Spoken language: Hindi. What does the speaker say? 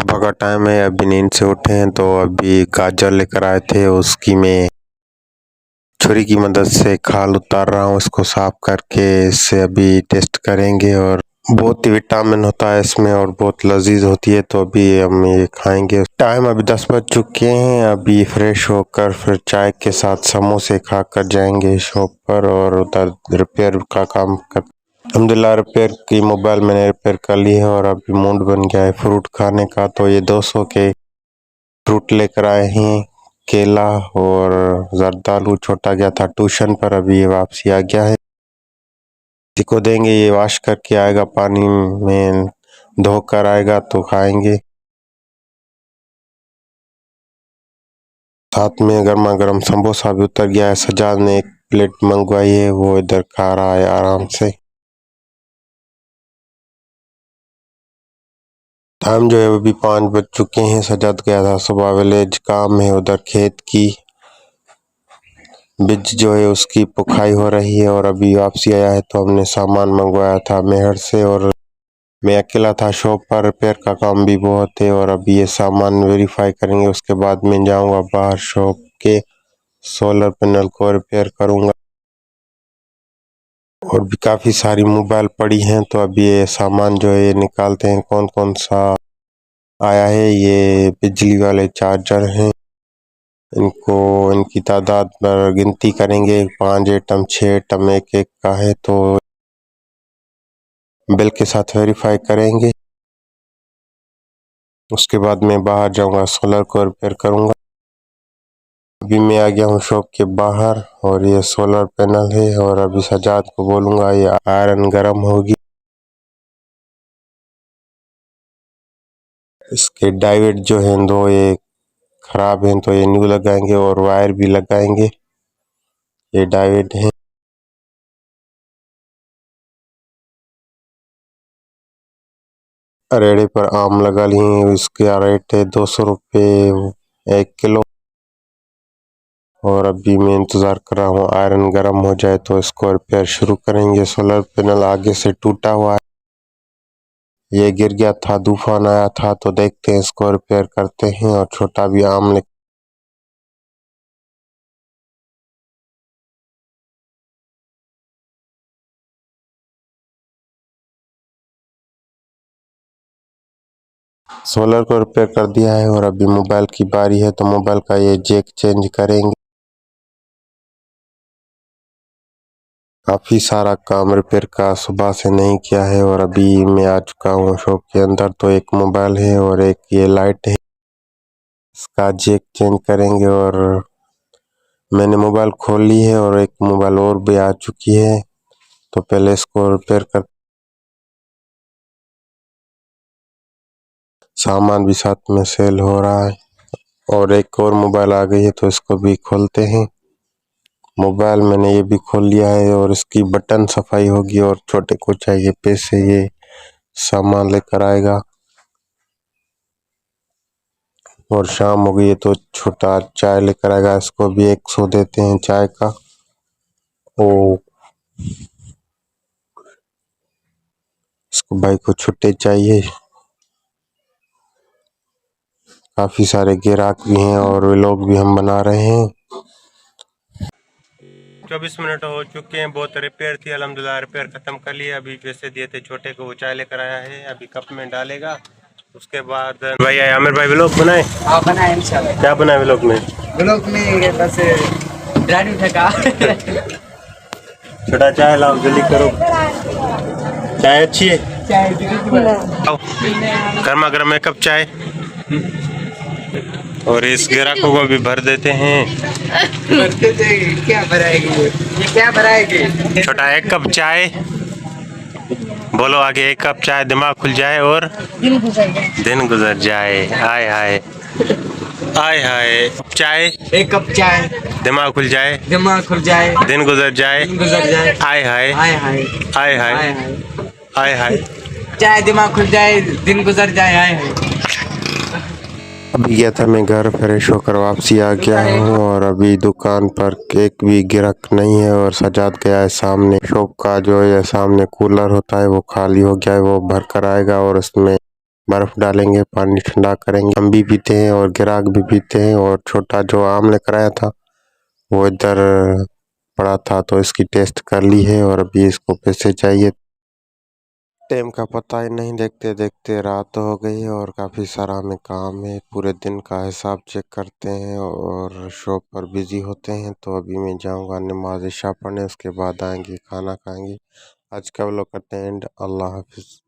सुबह का टाइम है, अभी नींद से उठे हैं तो अभी गाजर लेकर आए थे, उसकी मैं छुरी की मदद से खाल उतार रहा हूँ, उसको साफ करके इससे अभी टेस्ट करेंगे। और बहुत ही विटामिन होता है इसमें और बहुत लजीज होती है, तो अभी हम ये खाएंगे। टाइम अभी 10 बज चुके हैं, अभी फ्रेश होकर फिर चाय के साथ समोसे खाकर जाएंगे शॉप पर और उधर रिपेयर का काम कर। अल्हम्दुलिल्लाह रिपेयर की मोबाइल मैंने रिपेयर कर ली है और अभी मूड बन गया है फ्रूट खाने का, तो ये 200 के फ्रूट लेकर आए हैं, केला और जरदालू। छोटा गया था ट्यूशन पर, अभी ये वापसी आ गया है, इसी को देंगे, ये वॉश करके आएगा, पानी में धोकर आएगा तो खाएंगे। साथ में गर्मा गर्म समोसा भी उतर गया है, सजाद ने एक प्लेट मंगवाई है, वो इधर खा रहा है आराम से। टाइम जो है अभी 5 बज चुके हैं, सजाद गया था सुबह विलेज, काम है उधर खेत की, बीज जो है उसकी पुखाई हो रही है और अभी वापसी आया है, तो हमने सामान मंगवाया था मेहर से और मैं अकेला था शॉप पर, रिपेयर का काम भी बहुत है और अभी ये सामान वेरीफाई करेंगे, उसके बाद मैं जाऊंगा बाहर शॉप के सोलर पैनल को रिपेयर करूंगा। और भी काफ़ी सारी मोबाइल पड़ी हैं, तो अभी ये सामान जो है ये निकालते हैं, कौन कौन सा आया है। ये बिजली वाले चार्जर हैं, इनको इनकी तादाद पर गिनती करेंगे, 5 आइटम 6 आइटम एक एक का है, तो बिल के साथ वेरीफाई करेंगे। उसके बाद मैं बाहर जाऊंगा, सोलर को रिपेयर करूंगा। अभी मैं आ गया हूँ शॉप के बाहर और ये सोलर पैनल है और अभी सजाद को बोलूंगा ये आयरन गर्म होगी, इसके डायोड जो है दो ये खराब हैं, तो ये न्यू लगाएंगे और वायर भी लगाएंगे, ये डायोड है। रेड़े पर आम लगा लिए, इसका रेट है 200 रुपये 1 किलो। और अभी मैं इंतज़ार कर रहा हूँ आयरन गर्म हो जाए तो इसको रिपेयर शुरू करेंगे। सोलर पैनल आगे से टूटा हुआ है, ये गिर गया था, तूफान आया था, तो देखते हैं इसको रिपेयर करते हैं। और छोटा भी आम ले सोलर को रिपेयर कर दिया है और अभी मोबाइल की बारी है, तो मोबाइल का ये जैक चेंज करेंगे। काफ़ी सारा काम रिपेयर का सुबह से नहीं किया है और अभी मैं आ चुका हूँ शॉप के अंदर, तो एक मोबाइल है और एक ये लाइट है, इसका जैक चेंज करेंगे। और मैंने मोबाइल खोल ली है और एक मोबाइल और भी आ चुकी है, तो पहले इसको रिपेयर कर, सामान भी साथ में सेल हो रहा है। और एक और मोबाइल आ गई है, तो इसको भी खोलते हैं। मोबाइल मैंने ये भी खोल लिया है और इसकी बटन सफाई होगी और छोटे को चाहिए पैसे, ये सामान लेकर आएगा। और शाम हो गई है तो छोटा चाय लेकर आएगा, इसको भी 100 देते हैं चाय का। ओ इसको भाई को छुट्टे चाहिए, काफ़ी सारे ग्राहक भी हैं और व्लॉग भी हम बना रहे हैं। 24 मिनट हो चुके हैं, बहुत रिपेयर थी, अल्हम्दुलिल्लाह रिपेयर ख़त्म कर लिया। अभी पैसे दिए थे छोटे को, वो चाय लेकर आया है, अभी कप में डालेगा। उसके बाद भाई आमिर भाई व्लॉग बनाए? हाँ बनाए इंशाल्लाह। क्या बनाए व्लॉग में? व्लॉग में बस ड्राइविंग थका। छोटा चाय लाओ, जल्दी करो, चाय अच्छी है, चाय गर्मा गर्म है कप चाय। और इस ग्राहकों को भी भर देते हैं। क्या भराएगी ये क्या भराएगी? छोटा 1 कप चाय, बोलो आगे, 1 कप चाय, दिमाग खुल जाए और दिन गुजर जाए। हाय हाय हाय हाय, चाय 1 कप चाय, दिमाग खुल जाए, दिमाग खुल जाए, दिन गुजर जाए, दिन गुजर जाए। हाय हाय हाय हाय हाय हाय हाय हाय, चाय दिमाग खुल जाए, दिन गुजर जाए। हाय हाय। अभी गया था मैं घर, फ्रेश होकर वापसी आ गया हूँ और अभी दुकान पर एक भी ग्राहक नहीं है। और सजाद गया है सामने, शॉप का जो है सामने कूलर होता है वो खाली हो गया है, वो भर कर आएगा और उसमें बर्फ डालेंगे, पानी ठंडा करेंगे। हम भी पीते हैं और ग्राहक भी पीते हैं। और छोटा जो आम लेकर आया था वो इधर पड़ा था तो इसकी टेस्ट कर ली है और अभी इसको फिर से चाहिए। टाइम का पता ही नहीं, देखते देखते रात हो गई है और काफ़ी सारा हमें काम है। पूरे दिन का हिसाब चेक करते हैं और शॉप पर बिजी होते हैं। तो अभी मैं जाऊंगा नमाज इशा पढ़ने, उसके बाद आएंगे खाना खाएंगे। आज का व्लॉग करते हैं एंड। अल्लाह हाफिज़।